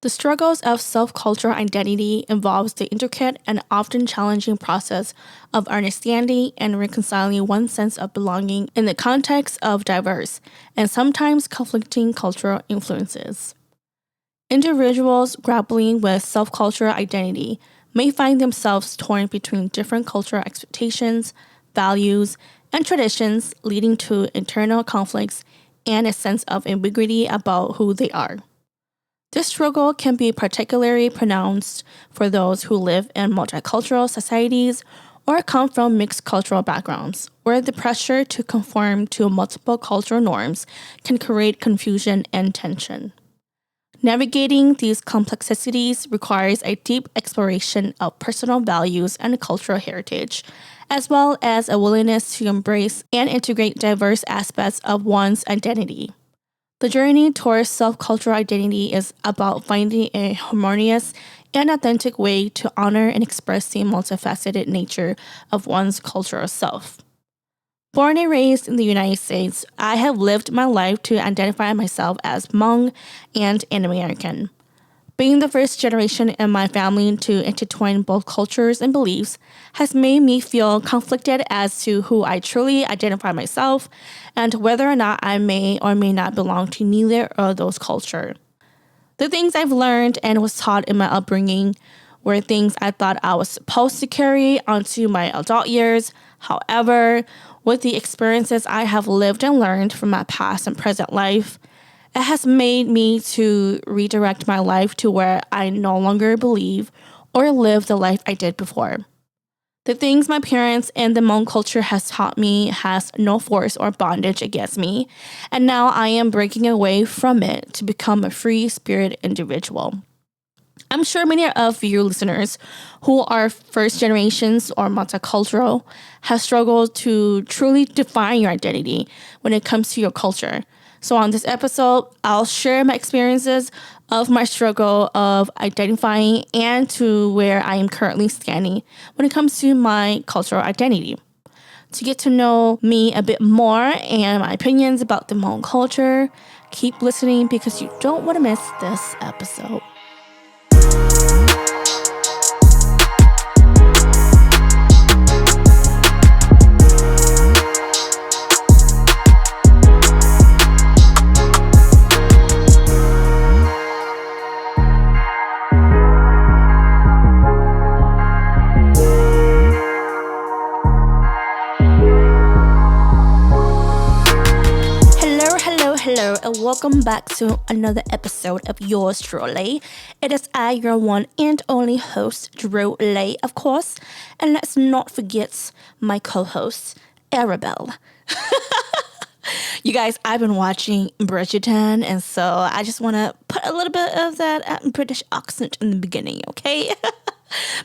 The struggles of self-cultural identity involves the intricate and often challenging process of understanding and reconciling one's sense of belonging in the context of diverse and sometimes conflicting cultural influences. Individuals grappling with self-cultural identity may find themselves torn between different cultural expectations, values, and traditions, leading to internal conflicts and a sense of ambiguity about who they are. This struggle can be particularly pronounced for those who live in multicultural societies or come from mixed cultural backgrounds, where the pressure to conform to multiple cultural norms can create confusion and tension. Navigating these complexities requires a deep exploration of personal values and cultural heritage, as well as a willingness to embrace and integrate diverse aspects of one's identity. The journey towards self-cultural identity is about finding a harmonious and authentic way to honor and express the multifaceted nature of one's cultural self. Born and raised in the United States, I have lived my life to identify myself as Hmong and an American. Being the first generation in my family to intertwine both cultures and beliefs has made me feel conflicted as to who I truly identify myself and whether or not I may or may not belong to neither of those cultures. The things I've learned and was taught in my upbringing were things I thought I was supposed to carry onto my adult years. However, with the experiences I have lived and learned from my past and present life, it has made me to redirect my life to where I no longer believe or live the life I did before. The things my parents and the Hmong culture has taught me has no force or bondage against me, and now I am breaking away from it to become a free-spirited individual. I'm sure many of you listeners who are first generations or multicultural have struggled to truly define your identity when it comes to your culture. So on this episode, I'll share my experiences of my struggle of identifying and to where I am currently standing when it comes to my cultural identity. To get to know me a bit more and my opinions about the Hmong culture, keep listening because you don't want to miss this episode. Hello, and welcome back to another episode of yours truly. It is I, your one and only host, Druelee, of course. And let's not forget my co-host, Arabelle. You guys, I've been watching Bridgerton, and so I just want to put a little bit of that British accent in the beginning, okay?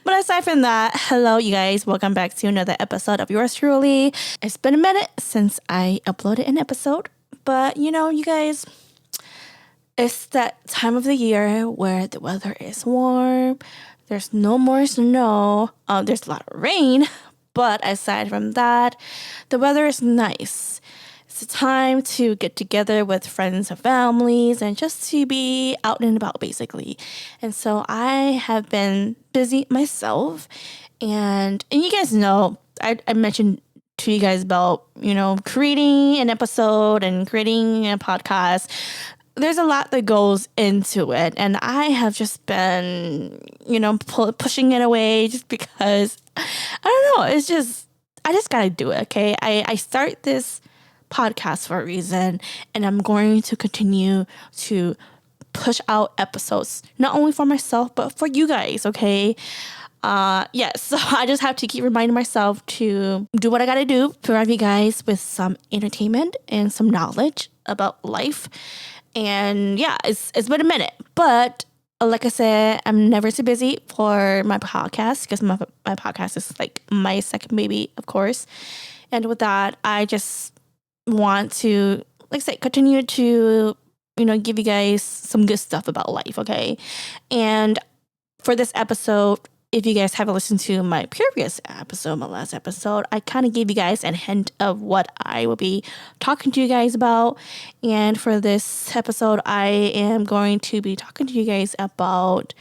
But aside from that, hello, you guys. Welcome back to another episode of yours truly. It's been a minute since I uploaded an episode. But, you guys, it's that time of the year where the weather is warm. There's no more snow. There's a lot of rain. But aside from that, the weather is nice. It's a time to get together with friends and families and just to be out and about, basically. And so I have been busy myself. And you guys know, I mentioned to you guys about, creating an episode and creating a podcast. There's a lot that goes into it. And I have just been, pushing it away just because, I don't know, I just got to do it, okay? I start this podcast for a reason, and I'm going to continue to push out episodes, not only for myself, but for you guys, okay? So I just have to keep reminding myself to do what I gotta do, provide you guys with some entertainment and some knowledge about life. And yeah, it's been a minute, but like I said, I'm never too busy for my podcast because my podcast is like my second baby, of course. And with that, I just want to, like I said, continue to, give you guys some good stuff about life, okay? And for this episode, if you guys haven't listened to my previous episode, my last episode, I kind of gave you guys a hint of what I will be talking to you guys about. And for this episode, I am going to be talking to you guys about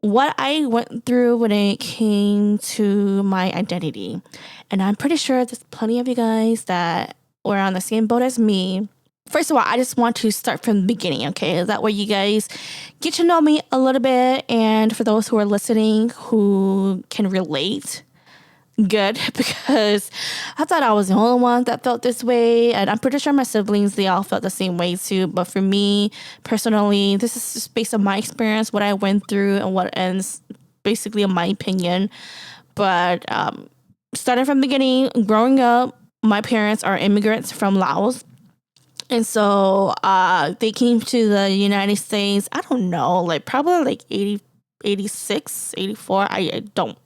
what I went through when it came to my identity. And I'm pretty sure there's plenty of you guys that were on the same boat as me. First of all, I just want to start from the beginning, okay? That way you guys get to know me a little bit. And for those who are listening who can relate, good, because I thought I was the only one that felt this way. And I'm pretty sure my siblings, they all felt the same way too. But for me, personally, this is just based on my experience, what I went through and what ends basically in my opinion. But starting from the beginning, growing up, my parents are immigrants from Laos. And so they came to the United States, I don't know, like probably like 86, 84. I don't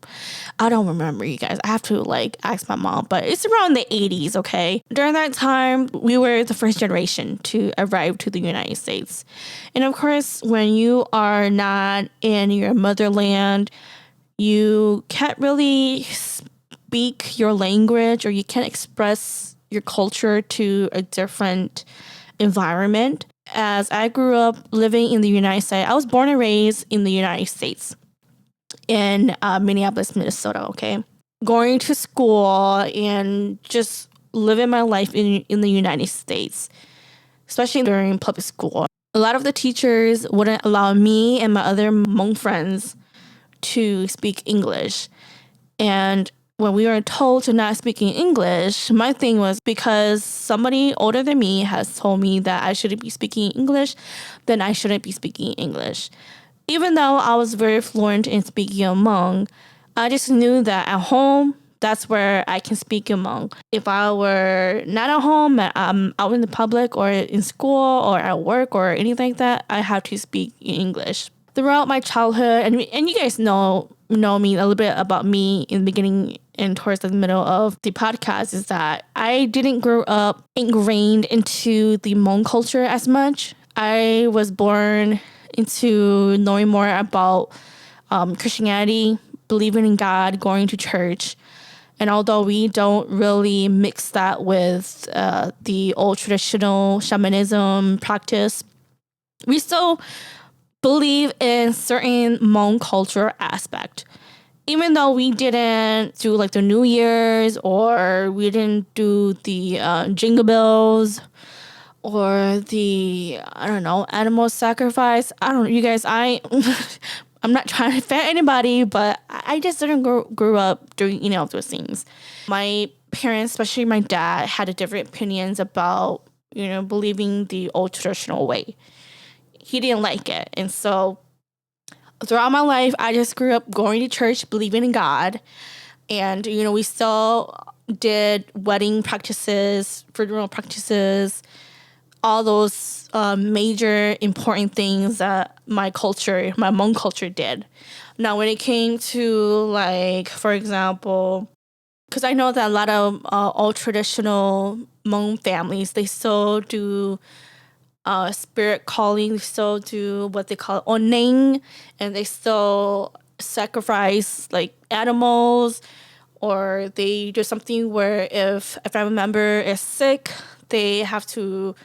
remember, you guys. I have to like ask my mom, but it's around the 80s, okay? During that time, we were the first generation to arrive to the United States. And of course, when you are not in your motherland, you can't really speak your language or you can't express your culture to a different environment. As I grew up living in the United States, I was born and raised in the United States in Minneapolis, Minnesota, okay? Going to school and just living my life in the United States, especially during public school. A lot of the teachers wouldn't allow me and my other Hmong friends to speak English. And when we were told to not speak English, my thing was because somebody older than me has told me that I shouldn't be speaking English, then I shouldn't be speaking English. Even though I was very fluent in speaking Hmong, I just knew that at home, that's where I can speak Hmong. If I were not at home, out in the public or in school or at work or anything like that, I have to speak English. Throughout my childhood, and you guys know me a little bit about me in the beginning and towards the middle of the podcast, is that I didn't grow up ingrained into the Hmong culture as much. I was born into knowing more about Christianity, believing in God, going to church. And although we don't really mix that with the old traditional shamanism practice, we still believe in certain Hmong culture aspect. Even though we didn't do like the New Year's or we didn't do the jingle bells or the, I don't know, animal sacrifice. I don't know, you guys, I'm not trying to offend anybody, but I just didn't grow up doing any of those things. My parents, especially my dad, had different opinions about, believing the old traditional way. He didn't like it. And so throughout my life, I just grew up going to church, believing in God. And, we still did wedding practices, funeral practices, all those major important things that my Hmong culture did. Now, when it came to, like, for example, because I know that a lot of old traditional Hmong families, they still do spirit calling, they still do what they call oneng, and they still sacrifice like animals, or they do something where if a family member is sick, they have to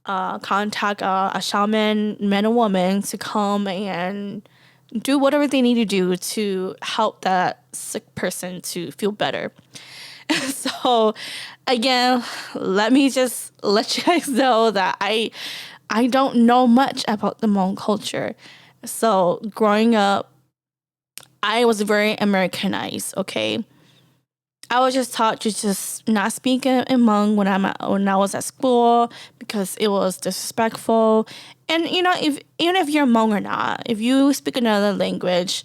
contact a shaman, man or woman, to come and do whatever they need to do to help that sick person to feel better. So again, let me just let you guys know that I don't know much about the Hmong culture. So growing up, I was very Americanized, okay? I was just taught to just not speak in Hmong when I was at school because it was disrespectful. And even if you're Hmong or not, if you speak another language,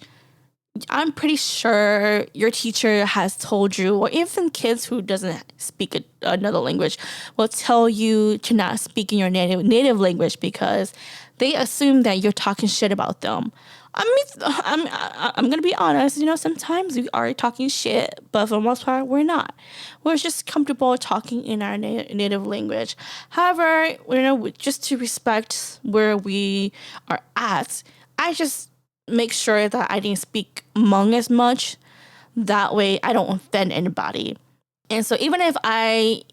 I'm pretty sure your teacher has told you, or even kids who doesn't speak another language will tell you to not speak in your native language because they assume that you're talking shit about them. I mean, I'm gonna be honest. Sometimes we are talking shit, but for the most part, we're not. We're just comfortable talking in our native language. However, just to respect where we are at, I just make sure that I didn't speak Hmong as much. That way I don't offend anybody. And so even if I,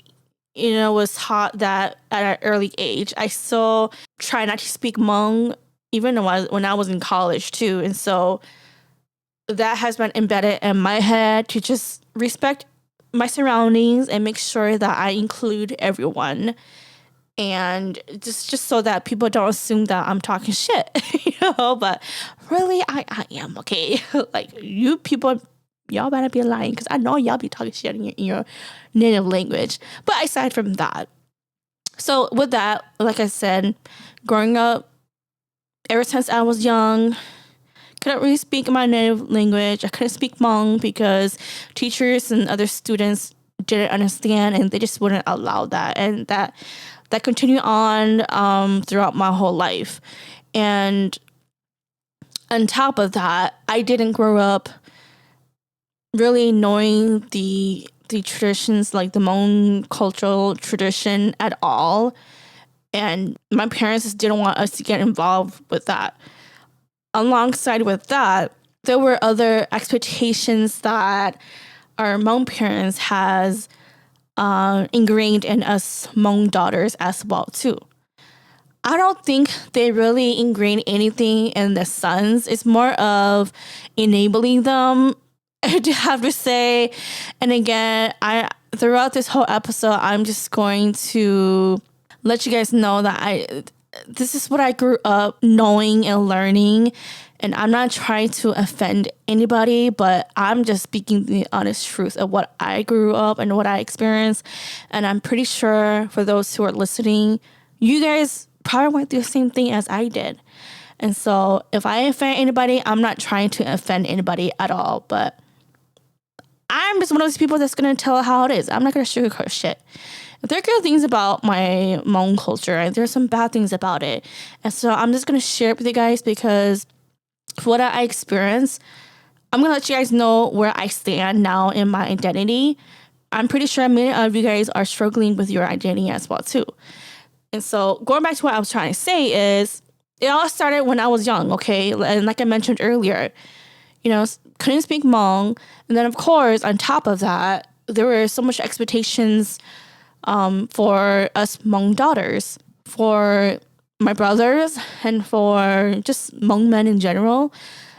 was taught that at an early age, I still try not to speak Hmong even when I was in college too. And so that has been embedded in my head to just respect my surroundings and make sure that I include everyone. And just so that people don't assume that I'm talking shit, but really I am, okay? Like, you people, y'all better be lying, because I know y'all be talking shit in your native language. But aside from that, so with that, like I said, growing up, ever since I was young, couldn't really speak my native language. I couldn't speak Hmong because teachers and other students didn't understand, and they just wouldn't allow that. And that continued on throughout my whole life. And on top of that, I didn't grow up really knowing the traditions, like the Hmong cultural tradition at all. And my parents just didn't want us to get involved with that. Alongside with that, there were other expectations that our Hmong parents has ingrained in us Hmong daughters as well too. I don't think they really ingrained anything in the sons. It's more of enabling them, to have to say. And again, throughout this whole episode, I'm just going to let you guys know that this is what I grew up knowing and learning, and I'm not trying to offend anybody, but I'm just speaking the honest truth of what I grew up and what I experienced. And I'm pretty sure for those who are listening, you guys probably went through the same thing as I did. And so if I offend anybody, I'm not trying to offend anybody at all, but I'm just one of those people that's going to tell how it is. I'm not going to sugarcoat shit. There are good things about my Hmong culture, and there's some bad things about it. And so I'm just going to share it with you guys, because for what I experienced, I'm going to let you guys know where I stand now in my identity. I'm pretty sure many of you guys are struggling with your identity as well too. And so going back to what I was trying to say is, it all started when I was young, okay? And like I mentioned earlier, couldn't speak Hmong. And then, of course, on top of that, there were so much expectations for us Hmong daughters, for my brothers, and for just Hmong men in general.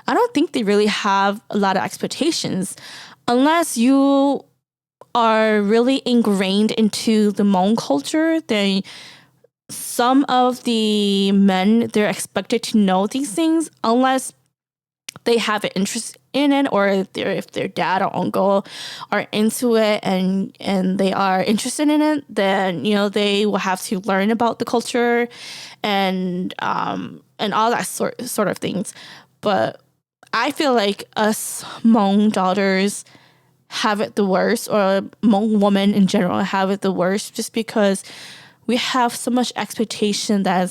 I don't think they really have a lot of expectations unless you are really ingrained into the Hmong culture. Then some of the men, they're expected to know these things unless they have an interest in it, or if their dad or uncle are into it and they are interested in it, then they will have to learn about the culture and all that sort of things. But I feel like us Hmong daughters have it the worst, or Hmong women in general have it the worst, just because we have so much expectation that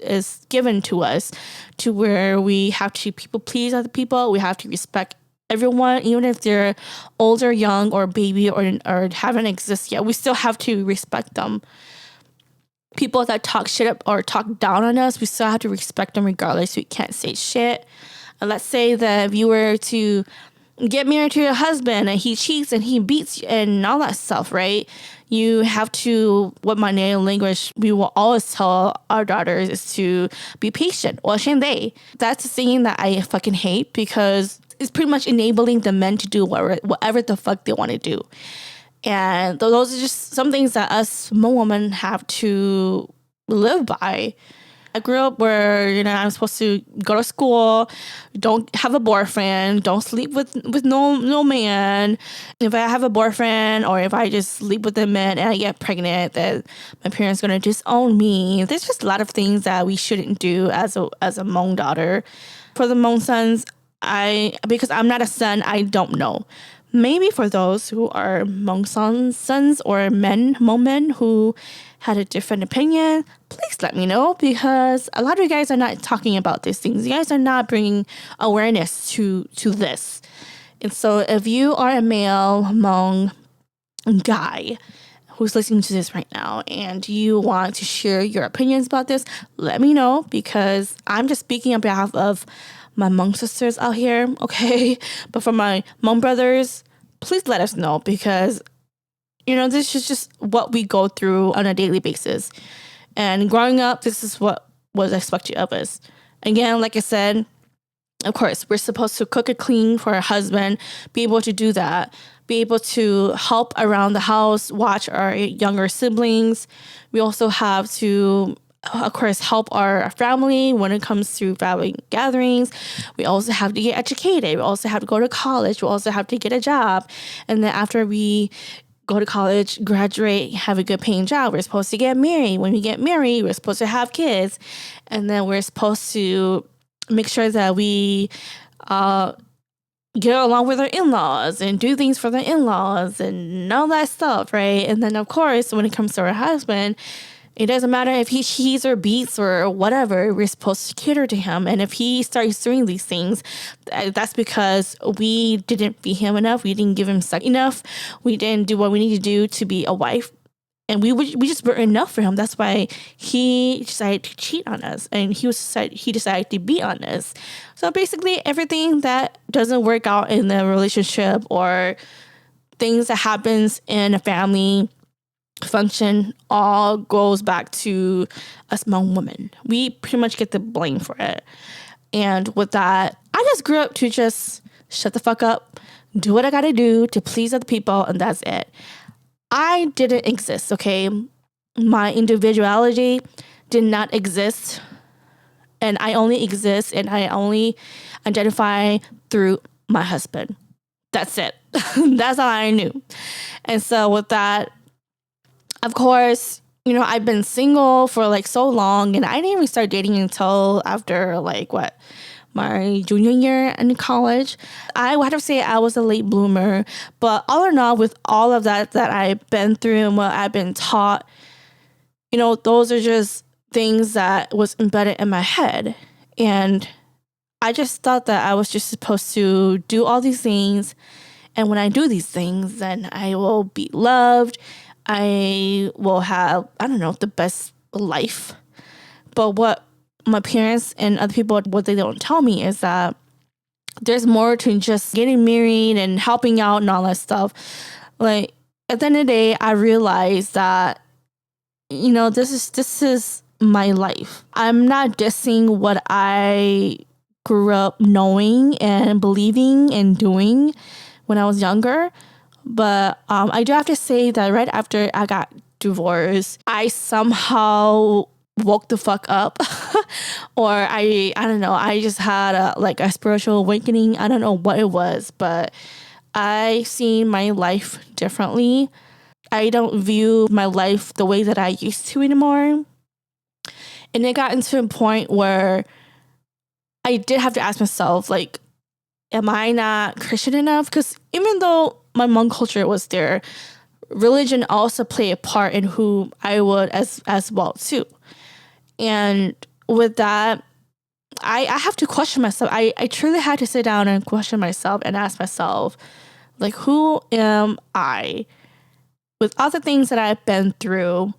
is given to us, to where we have to people please other people. We have to respect everyone, even if they're older, young, or baby, or haven't existed yet. We still have to respect them. People that talk shit up or talk down on us, we still have to respect them regardless. We can't say shit. And let's say that if you were to get married to your husband and he cheats and he beats you and all that stuff, right? You have to, what my native language, we will always tell our daughters is to be patient. Or they. That's the thing that I fucking hate, because it's pretty much enabling the men to do whatever the fuck they want to do. And those are just some things that us Hmong women have to live by. I grew up where, I'm supposed to go to school, don't have a boyfriend, don't sleep with no man. If I have a boyfriend, or if I just sleep with a man and I get pregnant, then my parents are going to disown me. There's just a lot of things that we shouldn't do as a Hmong daughter. For the Hmong sons, because I'm not a son, I don't know. Maybe for those who are Hmong sons or Hmong men who had a different opinion, please let me know, because a lot of you guys are not talking about these things. You guys are not bringing awareness to this. And so if you are a male Hmong guy who's listening to this right now and you want to share your opinions about this, let me know, because I'm just speaking on behalf of my Hmong sisters out here, okay? But for my Hmong brothers, please let us know, because, this is just what we go through on a daily basis. And growing up, this is what was expected of us. Again, like I said, of course, we're supposed to cook and clean for our husband, be able to do that, be able to help around the house, watch our younger siblings. We also have to, of course, help our family when it comes to family gatherings. We also have to get educated. We also have to go to college. We also have to get a job. And then after we go to college, graduate, have a good paying job, we're supposed to get married. When we get married, we're supposed to have kids. And then we're supposed to make sure that we get along with our in-laws and do things for the in-laws and all that stuff, right? And then, of course, when it comes to our husband, it doesn't matter if he cheats or beats or whatever, we're supposed to cater to him. And if he starts doing these things, that's because we didn't feed him enough. We didn't give him sex enough. We didn't do what we need to do to be a wife. And we just weren't enough for him. That's why he decided to cheat on us. And he decided to beat on us. So basically, everything that doesn't work out in the relationship or things that happens in a family function all goes back to us Hmong women. We pretty much get the blame for it. And with that, I just grew up to just shut the fuck up, do what I gotta do to please other people, and that's it. I didn't exist, okay? My individuality did not exist, and I only exist and I only identify through my husband. That's it. That's all I knew. And so with that, of course, I've been single for so long, and I didn't even start dating until after my junior year in college. I would have to say I was a late bloomer, but all in all, with all of that I've been through and what I've been taught, those are just things that was embedded in my head. And I just thought that I was just supposed to do all these things. And when I do these things, then I will be loved. I will have, the best life. But what my parents and other people, what they don't tell me is that there's more to just getting married and helping out and all that stuff. At the end of the day, I realized that, this is my life. I'm not dissing what I grew up knowing and believing and doing when I was younger. But I do have to say that right after I got divorced, I somehow woke the fuck up. Or I don't know, I just had a spiritual awakening. I don't know what it was, but I seen my life differently. I don't view my life the way that I used to anymore. And it got into a point where I did have to ask myself, am I not Christian enough? Because even though my Hmong culture was there, religion also played a part in who I would as well too. And with that, I have to question myself. I truly had to sit down and question myself and ask myself, who am I? With all the things that I've been through,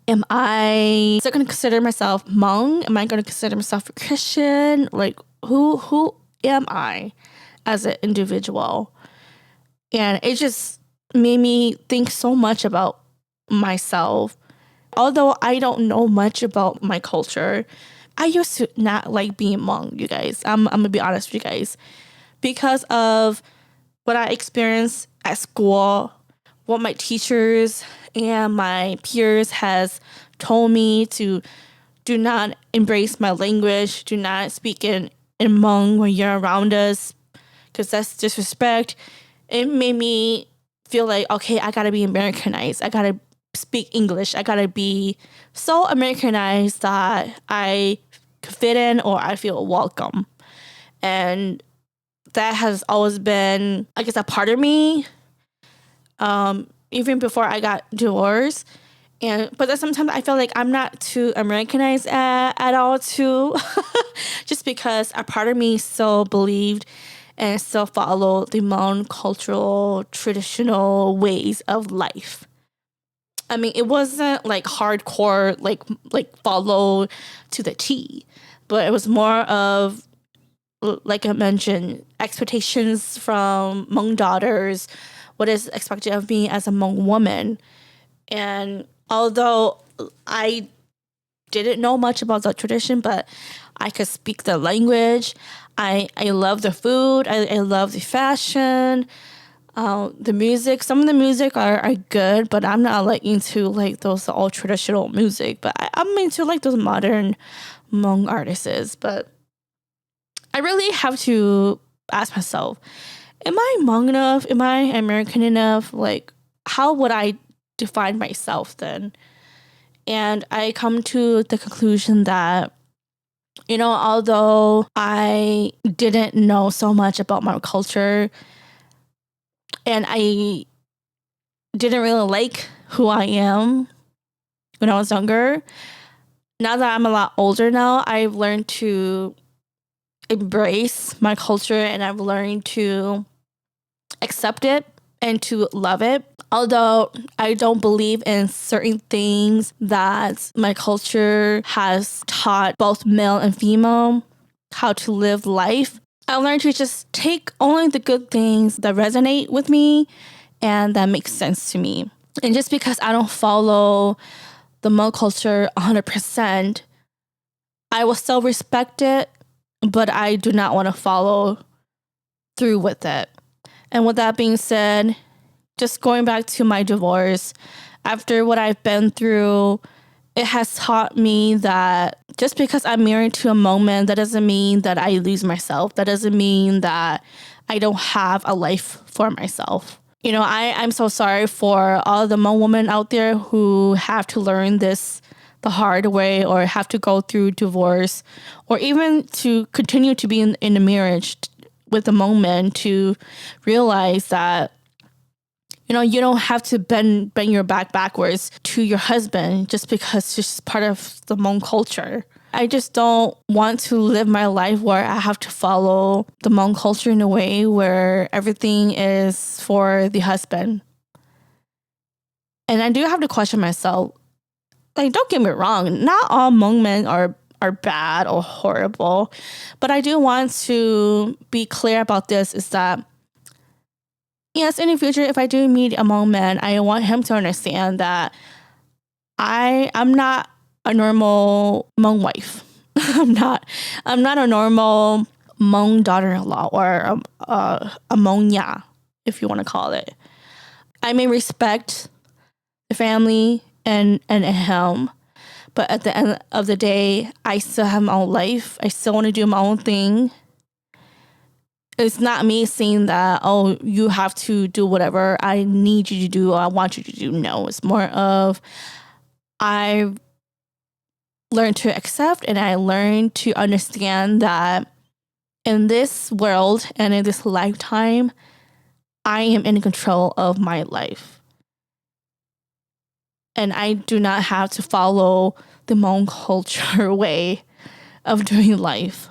am I still going to consider myself Hmong? Am I going to consider myself a Christian? Who am I as an individual? And it just made me think so much about myself. Although I don't know much about my culture, I used to not like being Hmong, you guys. I'm going to be honest with you guys. Because of what I experienced at school, what my teachers and my peers has told me to do not embrace my language, do not speak in Hmong when you're around us, because that's disrespect. It made me feel like, okay, I gotta be Americanized. I gotta speak English. I gotta be so Americanized that I fit in or I feel welcome. And that has always been, I guess, a part of me, even before I got divorced. But then sometimes I feel like I'm not too Americanized at all too, just because a part of me still believed and still followed the Hmong cultural traditional ways of life. I mean, it wasn't like hardcore, like follow to the T, but it was more of, like I mentioned, expectations from Hmong daughters, what is expected of me as a Hmong woman. And although I didn't know much about the tradition, but I could speak the language. I love the food. I love the fashion. The music. Some of the music are good, but I'm not like into like those all traditional music. But I'm into like those modern Hmong artists. But I really have to ask myself, am I Hmong enough? Am I American enough? Like, how would I define myself then? And I come to the conclusion that, you know, although I didn't know so much about my culture and I didn't really like who I am when I was younger, now that I'm a lot older now, I've learned to embrace my culture and I've learned to accept it and to love it. Although I don't believe in certain things that my culture has taught both male and female how to live life, I learned to just take only the good things that resonate with me and that make sense to me. And just because I don't follow the Hmong culture 100%, I will still respect it, but I do not want to follow through with it. And with that being said, just going back to my divorce, after what I've been through, it has taught me that just because I'm married to a Hmong man, that doesn't mean that I lose myself. That doesn't mean that I don't have a life for myself. You know, I'm so sorry for all the Hmong women out there who have to learn this the hard way or have to go through divorce or even to continue to be in a marriage with a Hmong man to realize that, you know, you don't have to bend your back backwards to your husband just because it's just part of the Hmong culture. I just don't want to live my life where I have to follow the Hmong culture in a way where everything is for the husband. And I do have to question myself. Like, don't get me wrong, not all Hmong men are bad or horrible. But I do want to be clear about this is that, yes, in the future, if I do meet a Hmong man, I want him to understand that I'm not a normal Hmong wife. I'm not a normal Hmong daughter-in-law or a Hmong ya, if you want to call it. I may respect the family and him, but at the end of the day, I still have my own life. I still want to do my own thing. It's not me saying that, oh, you have to do whatever I need you to do or I want you to do. No, it's more of I learned to accept and I learned to understand that in this world and in this lifetime, I am in control of my life. And I do not have to follow the Hmong culture way of doing life.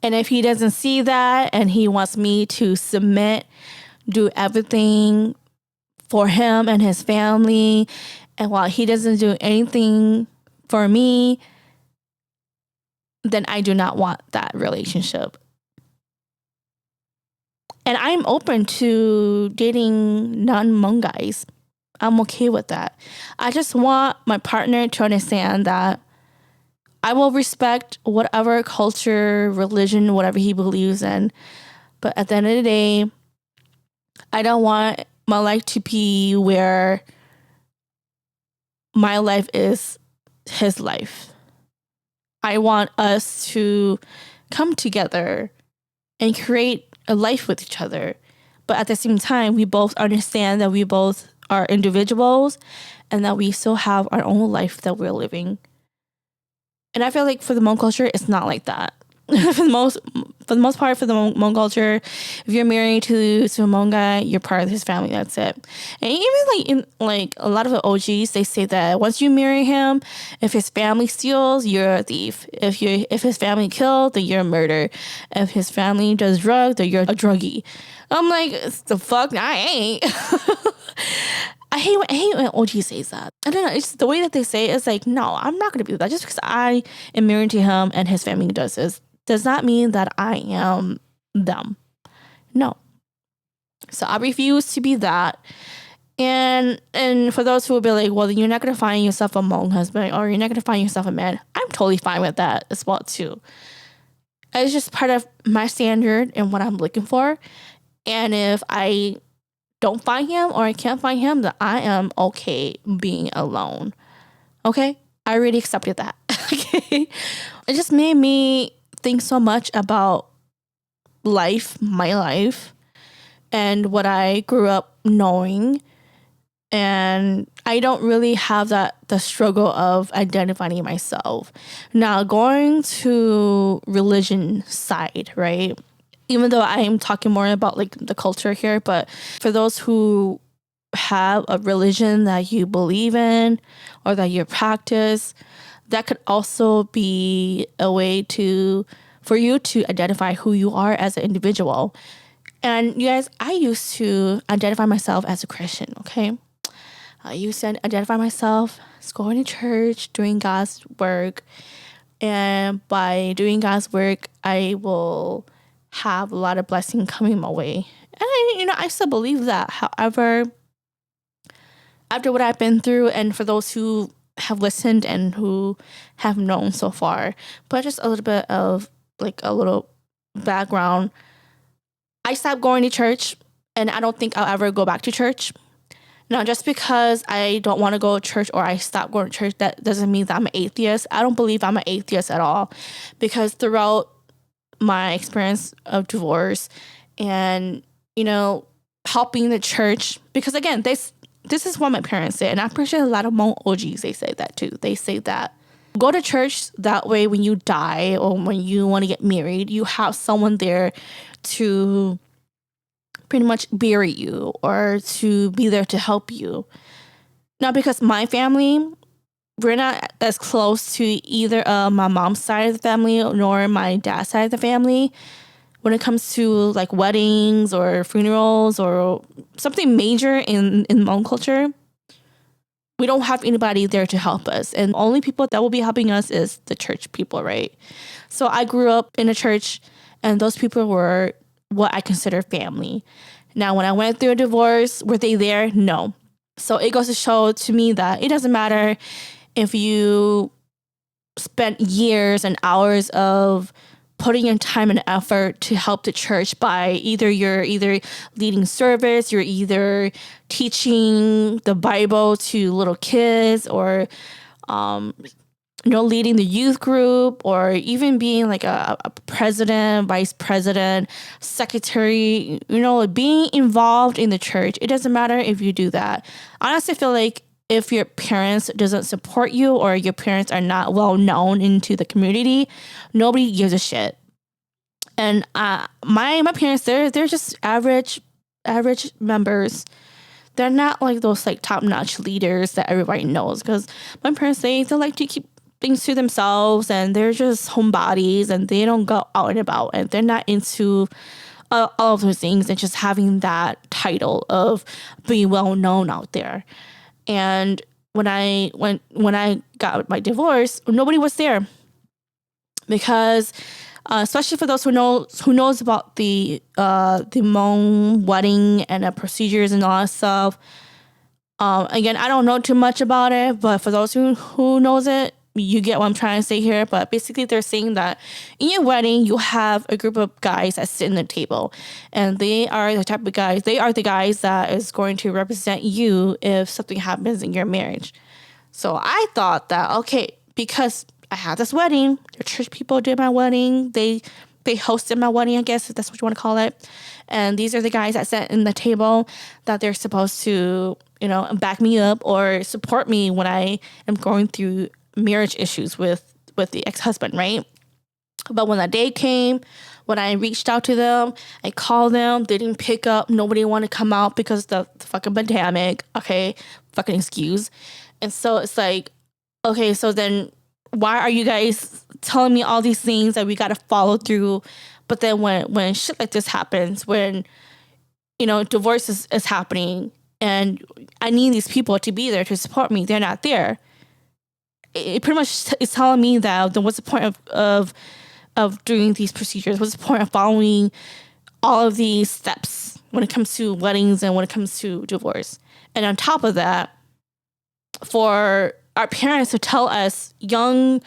And if he doesn't see that and he wants me to submit, do everything for him and his family, and while he doesn't do anything for me, then I do not want that relationship. And I'm open to dating non-Hmong guys. I'm okay with that. I just want my partner to understand that I will respect whatever culture, religion, whatever he believes in. But at the end of the day, I don't want my life to be where my life is his life. I want us to come together and create a life with each other. But at the same time, we both understand that we both are individuals and that we still have our own life that we're living. And I feel like for the Hmong culture, it's not like that. for the most part, for the Hmong culture, if you're married to a Hmong guy, you're part of his family. That's it. And even in a lot of the OGs, they say that once you marry him, if his family steals, you're a thief. If his family killed, then you're a murderer. If his family does drugs, then you're a druggie. I'm like, the fuck, I ain't. I hate when OG says that. I don't know. It's the way that they say it is like, no, I'm not going to do that. Just because I am married to him and his family does not mean that I am them. No. So I refuse to be that. And for those who will be like, well, you're not going to find yourself a Hmong husband or you're not going to find yourself a man. I'm totally fine with that as well too. It's just part of my standard and what I'm looking for. And if I don't find him or I can't find him, then I am okay being alone. Okay? I already accepted that. Okay? It just made me think so much about life, my life, and what I grew up knowing. And I don't really have the struggle of identifying myself. Now, going to religion side, right? Even though I am talking more about like the culture here, but for those who have a religion that you believe in or that you practice, that could also be a way for you to identify who you are as an individual. And you guys, I used to identify myself as a Christian, okay? I used to identify myself as going to church, doing God's work. And by doing God's work, I will have a lot of blessing coming my way. And I still believe that. However, after what I've been through, and for those who have listened and who have known so far, but just a little bit of like a little background, I stopped going to church, and I don't think I'll ever go back to church. Now, just because I don't want to go to church or I stop going to church, that doesn't mean that I'm an atheist. I don't believe I'm an atheist at all, because throughout my experience of divorce and, helping the church, because again, this is what my parents say, and I'm pretty sure a lot of Hmong OGs, they say that too. They say that go to church, that way when you die or when you want to get married, you have someone there to pretty much bury you or to be there to help you. Now, because my family, we're not as close to either my mom's side of the family nor my dad's side of the family when it comes to like weddings or funerals or something major in Hmong culture. We don't have anybody there to help us. And the only people that will be helping us is the church people, right? So I grew up in a church, and those people were what I consider family. Now, when I went through a divorce, were they there? No. So it goes to show to me that it doesn't matter if you spent years and hours of putting in time and effort to help the church by you're leading service, you're either teaching the Bible to little kids, or leading the youth group, or even being like a president, vice president, secretary, being involved in the church. It doesn't matter if you do that. I honestly feel like if your parents doesn't support you or your parents are not well known into the community, nobody gives a shit. And my parents, they're just average members. They're not like those like top-notch leaders that everybody knows, because my parents, they like to keep things to themselves, and they're just homebodies, and they don't go out and about, and they're not into all of those things and just having that title of being well known out there. And when I got my divorce, nobody was there, because especially for those who knows about the Hmong wedding and the procedures and all that stuff. Again, I don't know too much about it, but for those who knows it, you get what I'm trying to say here. But basically, they're saying that in your wedding, you have a group of guys that sit in the table, and they are the type of guys. They are the guys that is going to represent you if something happens in your marriage. So I thought that, okay, because I had this wedding, the church people did my wedding. They hosted my wedding, I guess, if that's what you want to call it. And these are the guys that sat in the table that they're supposed to, back me up or support me when I am going through marriage issues with the ex-husband, right? But when that day came, when I reached out to them, I called them, they didn't pick up. Nobody wanted to come out because of the fucking pandemic. Okay, fucking excuse. And so it's like, okay, so then why are you guys telling me all these things that we got to follow through? But then when shit like this happens, when, divorce is happening, and I need these people to be there to support me. They're not there. It pretty much is telling me that then what's the point of doing these procedures? What's the point of following all of these steps when it comes to weddings and when it comes to divorce? And on top of that, for our parents to tell us young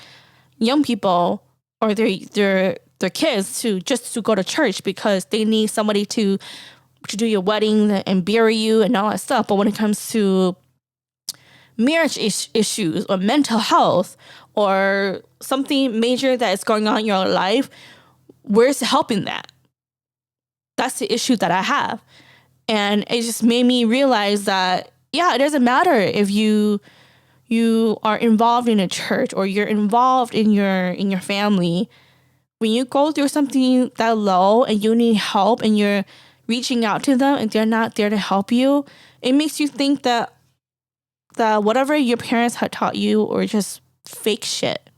people or their kids to just to go to church because they need somebody to do your wedding and bury you and all that stuff. But when it comes to marriage issues or mental health or something major that is going on in your life, where's the help in that? That's the issue that I have. And it just made me realize that, yeah, it doesn't matter if you are involved in a church or you're involved in your family. When you go through something that low and you need help and you're reaching out to them and they're not there to help you, it makes you think that whatever your parents had taught you or just fake shit.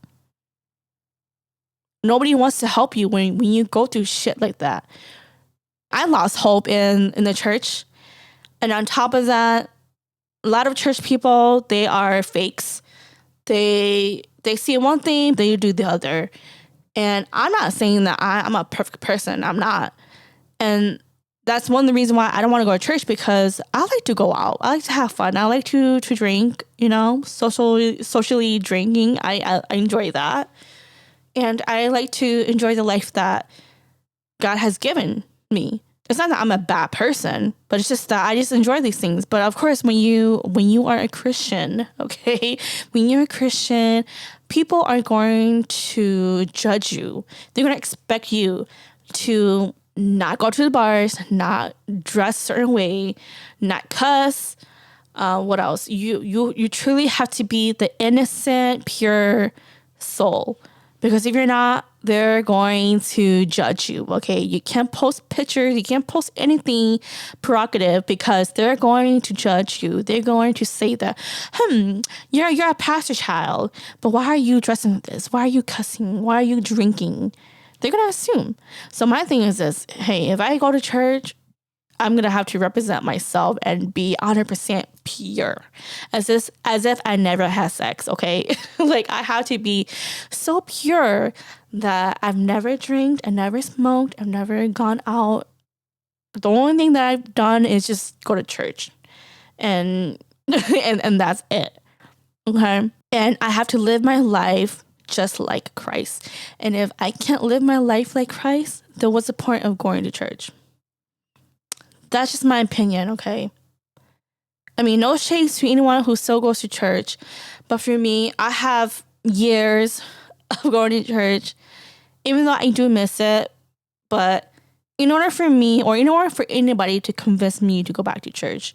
Nobody wants to help you when you go through shit like that. I lost hope in the church. And on top of that, a lot of church people, they are fakes. They see one thing, they do the other. And I'm not saying that I'm a perfect person. I'm not. And that's one of the reasons why I don't want to go to church, because I like to go out. I like to have fun. I like to drink, socially drinking. I enjoy that. And I like to enjoy the life that God has given me. It's not that I'm a bad person, but it's just that I just enjoy these things. But of course, when you are a Christian, okay, when you're a Christian, people are going to judge you. They're going to expect you to not go to the bars, not dress a certain way, not cuss. What else? You truly have to be the innocent, pure soul. Because if you're not, they're going to judge you, okay? You can't post pictures. You can't post anything provocative because they're going to judge you. They're going to say that, you're a pastor child, but why are you dressing like this? Why are you cussing? Why are you drinking? They're going to assume. So my thing is this, hey, if I go to church, I'm going to have to represent myself and be 100% pure. As if I never had sex, okay? Like, I have to be so pure that I've never drank, I've never smoked, I've never gone out. The only thing that I've done is just go to church. And that's it, okay? And I have to live my life just like Christ. And if I can't live my life like Christ, then what's the point of going to church? That's just my opinion, okay? I mean, no shade to anyone who still goes to church. But for me, I have years of going to church, even though I do miss it. But in order for me, or in order for anybody to convince me to go back to church,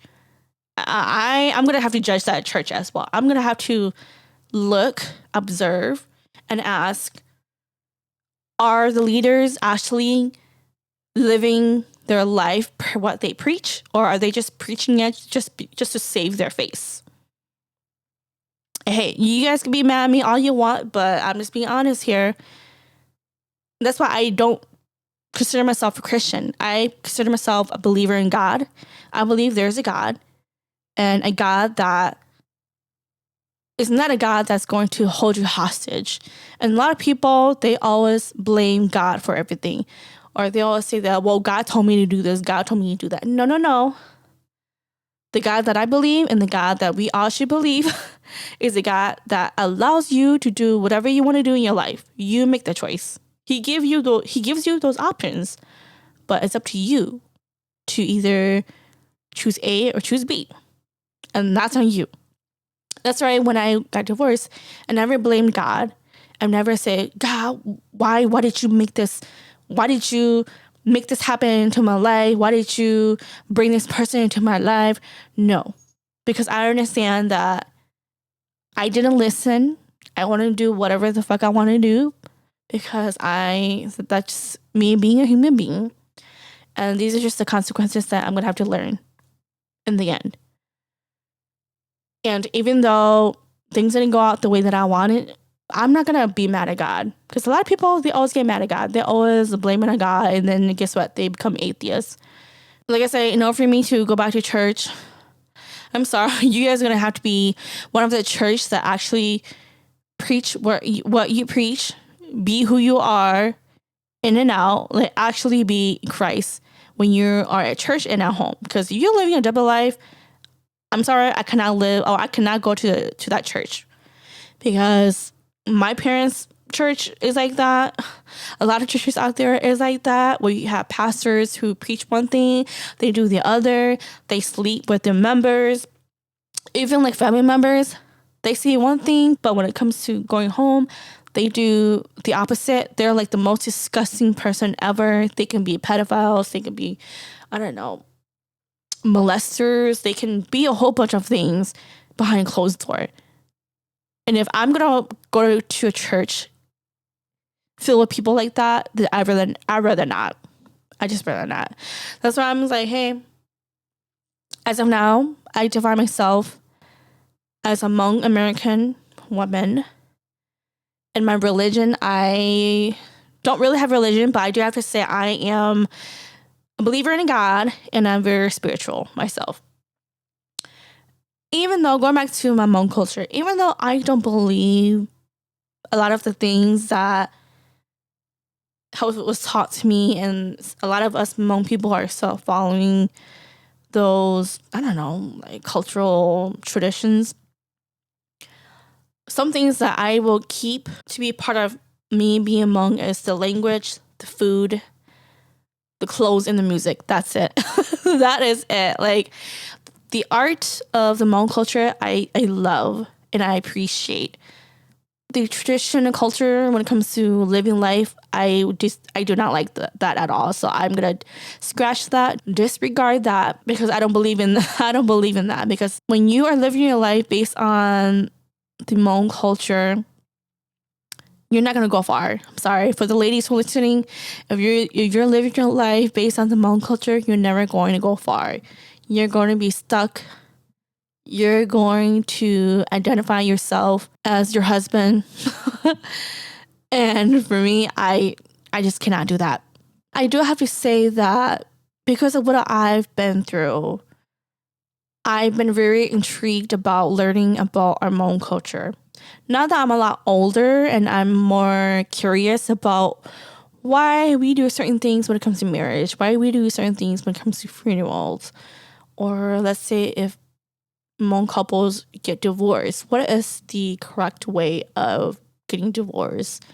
I'm going to have to judge that church as well. I'm going to have to look, observe, and ask, are the leaders actually living their life per what they preach, or are they just preaching it just to save their face? Hey, you guys can be mad at me all you want, but I'm just being honest here. That's why I don't consider myself a Christian. I consider myself a believer in God. I believe there's a God, and a God that is not a God that's going to hold you hostage. And a lot of people, they always blame God for everything. Or they always say that, well, God told me to do this. God told me to do that. No. The God that I believe and the God that we all should believe is a God that allows you to do whatever you want to do in your life. You make the choice. He gives you those options, but it's up to you to either choose A or choose B. And that's on you. That's why when I got divorced, I never blamed God. I never said, God, why did you make this? Why did you make this happen into my life? Why did you bring this person into my life? No, because I understand that I didn't listen. I want to do whatever the fuck I want to do because that's me being a human being. And these are just the consequences that I'm going to have to learn in the end. And even though things didn't go out the way that I wanted, I'm not going to be mad at God. Because a lot of people, they always get mad at God. They always blame it on God. And then guess what? They become atheists. Like I said, in order for me to go back to church, I'm sorry, you guys are gonna have to be one of the church that actually preach what you preach, be who you are, in and out, like actually be Christ when you are at church and at home. Because if you're living a double life, I'm sorry, I cannot go to that church, because my parents' church is like that. A lot of churches out there is like that, where you have pastors who preach one thing, they do the other, they sleep with their members, even like family members. They say one thing, but when it comes to going home, they do the opposite. They're like the most disgusting person ever. They can be pedophiles, they can be, I don't know, molesters, they can be a whole bunch of things behind closed door. And if I'm gonna go to a church filled with people like that, then I'd rather not. I just rather not. That's why I'm like, hey, as of now, I define myself as a Hmong American woman. In my religion, I don't really have religion, but I do have to say I am a believer in God, and I'm very spiritual myself. Even though, going back to my Hmong culture, even though I don't believe a lot of the things that how it was taught to me, and a lot of us Hmong people are still following those, I don't know, like cultural traditions. Some things that I will keep to be part of me being Hmong is the language, the food, the clothes, and the music. That's it. That is it. Like, the art of the Hmong culture, I love and I appreciate. The tradition and culture, when it comes to living life, I do not like that at all. So I'm gonna scratch that, disregard that, because I don't believe in that. Because when you are living your life based on the Hmong culture, you're not gonna go far. I'm sorry for the ladies who are listening. If you're living your life based on the Hmong culture, you're never going to go far. You're going to be stuck. You're going to identify yourself as your husband. And for me, I just cannot do that. I do have to say that because of what I've been through, I've been very intrigued about learning about our Hmong culture. Now that I'm a lot older and I'm more curious about why we do certain things when it comes to marriage, why we do certain things when it comes to funerals, or let's say if Hmong couples get divorced, what is the correct way of getting divorced?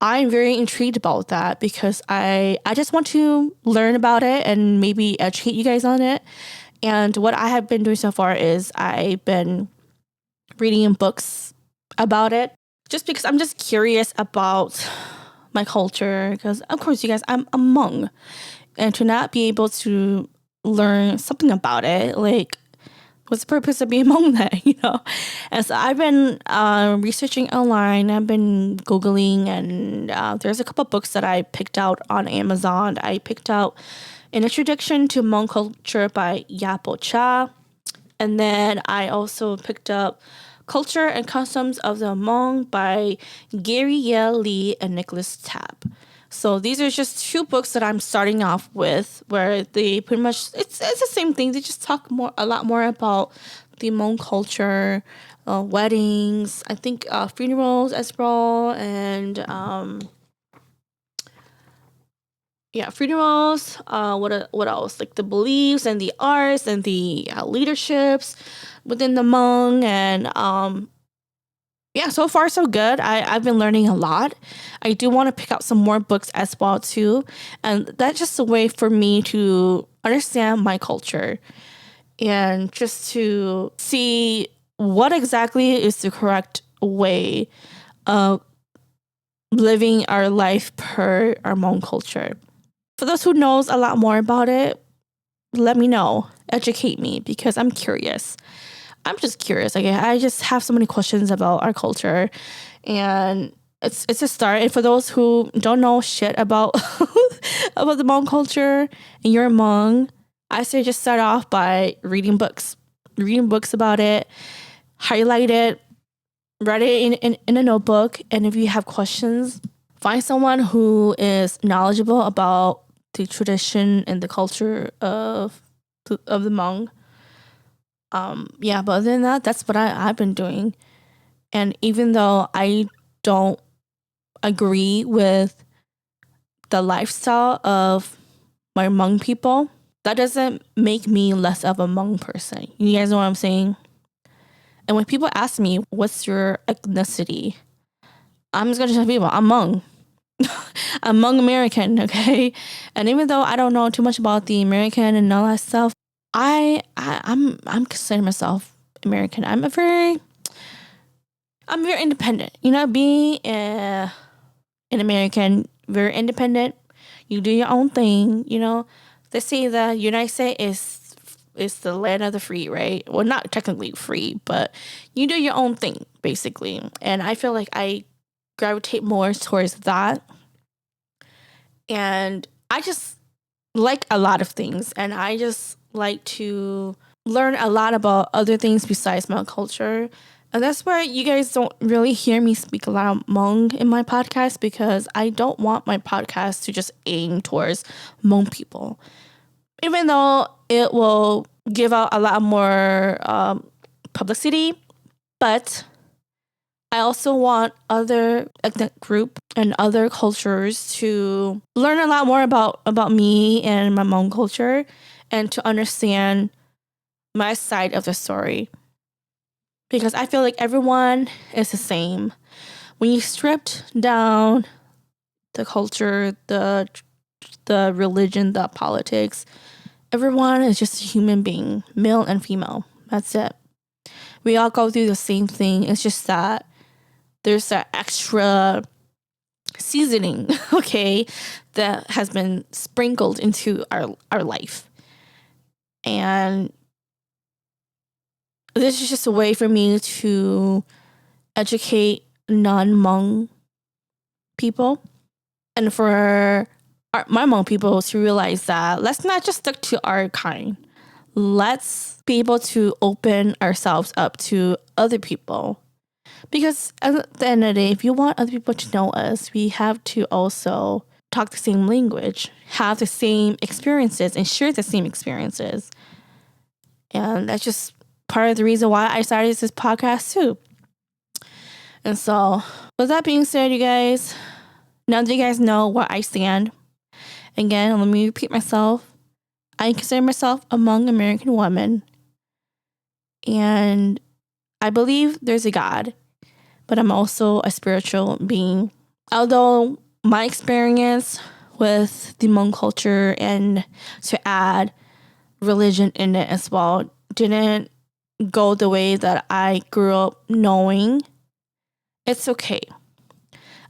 I'm very intrigued about that because I just want to learn about it and maybe educate you guys on it. And what I have been doing so far is I've been reading books about it, just because I'm just curious about my culture. Because of course, you guys, I'm a Hmong, and to not be able to learn something about it, like, what's the purpose of being Hmong then, you know? And so I've been researching online. I've been Googling, and there's a couple books that I picked out on Amazon. I picked out An Introduction to Hmong Culture by Yapo Cha. And then I also picked up Culture and Customs of the Hmong by Gary Yale Lee and Nicholas Tapp. So these are just two books that I'm starting off with, where they pretty much, it's the same thing. They just talk a lot more about the Hmong culture, weddings, I think funerals as well, and funerals. What else? Like the beliefs and the arts and the leaderships within the Hmong, and so far so good. I've been learning a lot. I do want to pick out some more books as well too, and that's just a way for me to understand my culture and just to see what exactly is the correct way of living our life per our Hmong culture. For those who knows a lot more about it, let me know, educate me, because I'm curious. I'm just curious. Like, I just have so many questions about our culture, and it's a start. And for those who don't know shit about about the Hmong culture and you're Hmong, I say just start off by reading books about it, highlight it, write it in a notebook, and if you have questions, find someone who is knowledgeable about the tradition and the culture of the Hmong. Yeah, but other than that, that's what I've been doing. And even though I don't agree with the lifestyle of my Hmong people, that doesn't make me less of a Hmong person. You guys know what I'm saying? And when people ask me, what's your ethnicity? I'm just going to tell people, I'm Hmong. I'm Hmong American, okay? And even though I don't know too much about the American and all that stuff, I'm considering myself American. I'm very independent. You know, being an American, very independent. You do your own thing. You know, they say the United States is the land of the free, right? Well, not technically free, but you do your own thing, basically. And I feel like I gravitate more towards that. And I just like a lot of things, and I just like to learn a lot about other things besides my culture. And that's why you guys don't really hear me speak a lot of Hmong in my podcast, because I don't want my podcast to just aim towards Hmong people. Even though it will give out a lot more publicity, but I also want other ethnic group and other cultures to learn a lot more about me and my Hmong culture, and to understand my side of the story. Because I feel like everyone is the same. When you stripped down the culture, the religion, the politics, everyone is just a human being, male and female. That's it. We all go through the same thing. It's just that there's that extra seasoning, okay, that has been sprinkled into our life. And this is just a way for me to educate non-Hmong people, and for my Hmong people to realize that let's not just stick to our kind. Let's be able to open ourselves up to other people. Because at the end of the day, if you want other people to know us, we have to also talk the same language, have the same experiences, and share the same experiences. And that's just part of the reason why I started this podcast too. And so, with that being said, you guys, now that you guys know where I stand, again, let me repeat myself. I consider myself a Hmong American woman. And I believe there's a God, but I'm also a spiritual being. Although my experience with the Hmong culture, and to add religion in it as well, didn't go the way that I grew up knowing, it's okay.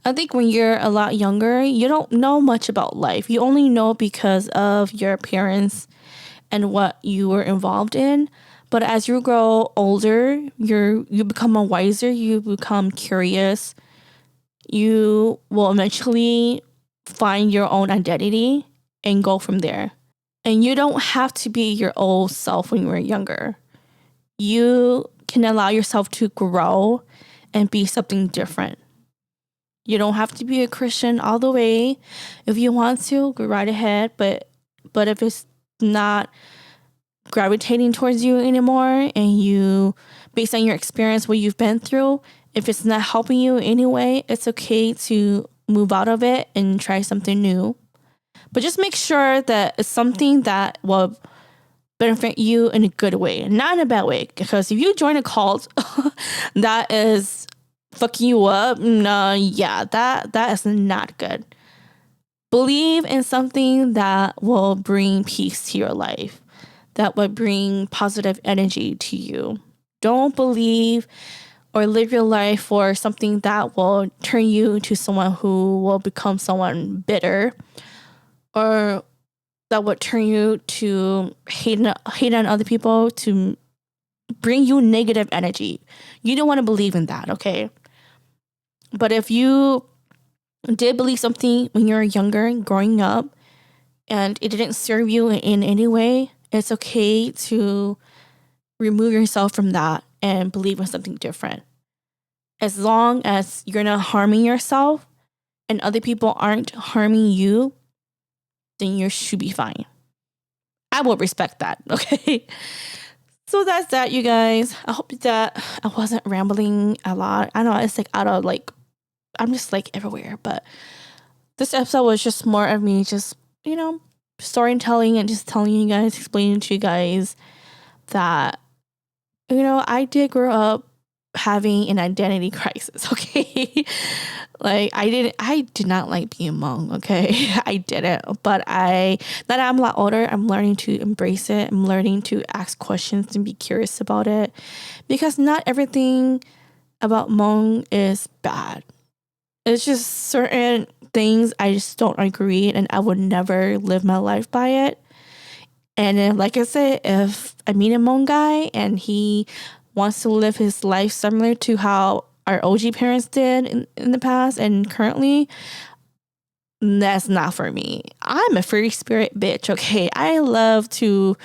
I think when you're a lot younger, you don't know much about life. You only know because of your parents and what you were involved in. But as you grow older, you become a wiser, you become curious. You will eventually find your own identity and go from there. And you don't have to be your old self when you were younger. You can allow yourself to grow and be something different. You don't have to be a Christian all the way. If you want to, go right ahead. But if it's not gravitating towards you anymore, and you, based on your experience, what you've been through, if it's not helping you anyway, it's okay to move out of it and try something new. But just make sure that it's something that will benefit you in a good way, not in a bad way. Because if you join a cult that is fucking you up, no, yeah, that is not good. Believe in something that will bring peace to your life, that will bring positive energy to you. Don't believe or live your life for something that will turn you into someone who will become someone bitter, or that would turn you to hate on other people, to bring you negative energy. You don't want to believe in that, okay? But if you did believe something when you were younger, growing up, and it didn't serve you in any way, it's okay to remove yourself from that and believe in something different. As long as you're not harming yourself and other people aren't harming you, then you should be fine. I will respect that, okay? So that's that, you guys. I hope that I wasn't rambling a lot. I know it's like out of like, I'm just like everywhere, but this episode was just more of me just, storytelling and just telling you guys, explaining to you guys that, I did grow up having an identity crisis, okay? Like I did not like being Hmong, okay? I didn't, but now that I'm a lot older, I'm learning to embrace it. I'm learning to ask questions and be curious about it, because not everything about Hmong is bad. It's just certain things I just don't agree, and I would never live my life by it. And if, like I said, if I meet a Hmong guy and he wants to live his life similar to how our OG parents did in the past and currently, that's not for me. I'm a free spirit bitch, okay? I love to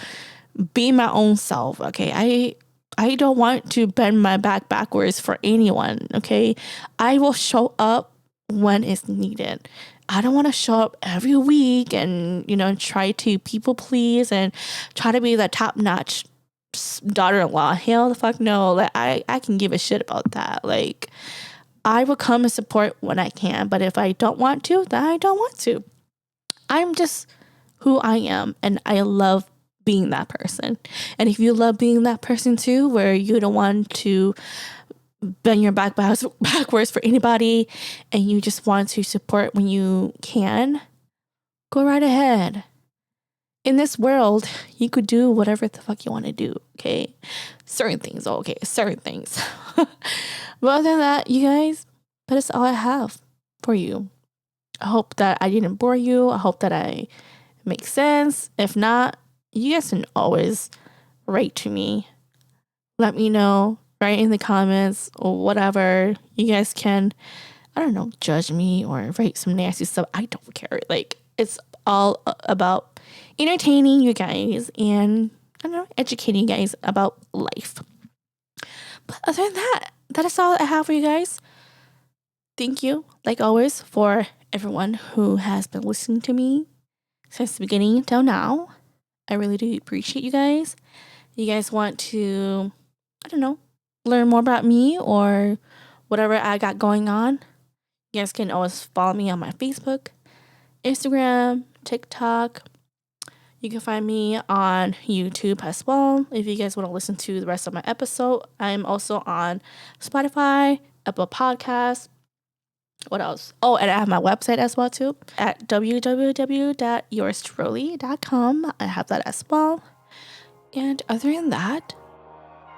be my own self, okay? I don't want to bend my back backwards for anyone, okay? I will show up when it's needed. I don't want to show up every week and, try to people please and try to be the top-notch daughter-in-law. Hell the fuck no. Like, I can give a shit about that. Like, I will come and support when I can, but if I don't want to, then I don't want to. I'm just who I am, and I love being that person. And if you love being that person too, where you don't want to bend your back backwards for anybody and you just want to support when you can, go right ahead. In this world, you could do whatever the fuck you want to do, okay? Certain things, certain things. But other than that, you guys, that is all I have for you. I hope that I didn't bore you. I hope that I make sense. If not, you guys can always write to me. Let me know. Write in the comments or whatever. You guys can, I don't know, judge me or write some nasty stuff. I don't care. Like, it's all about entertaining you guys and, I don't know, educating you guys about life. But other than that, that is all I have for you guys. Thank you, like always, for everyone who has been listening to me since the beginning till now. I really do appreciate you guys. You guys want to, I don't know, learn more about me or whatever I got going on, you guys can always follow me on my Facebook, Instagram, TikTok. You can find me on YouTube as well. If you guys want to listen to the rest of my episode, I'm also on Spotify, Apple Podcasts. What else? Oh, and I have my website as well too at www.yourstruly.com. I have that as well. And other than that,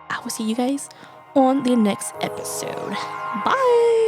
I will see you guys on the next episode. Bye!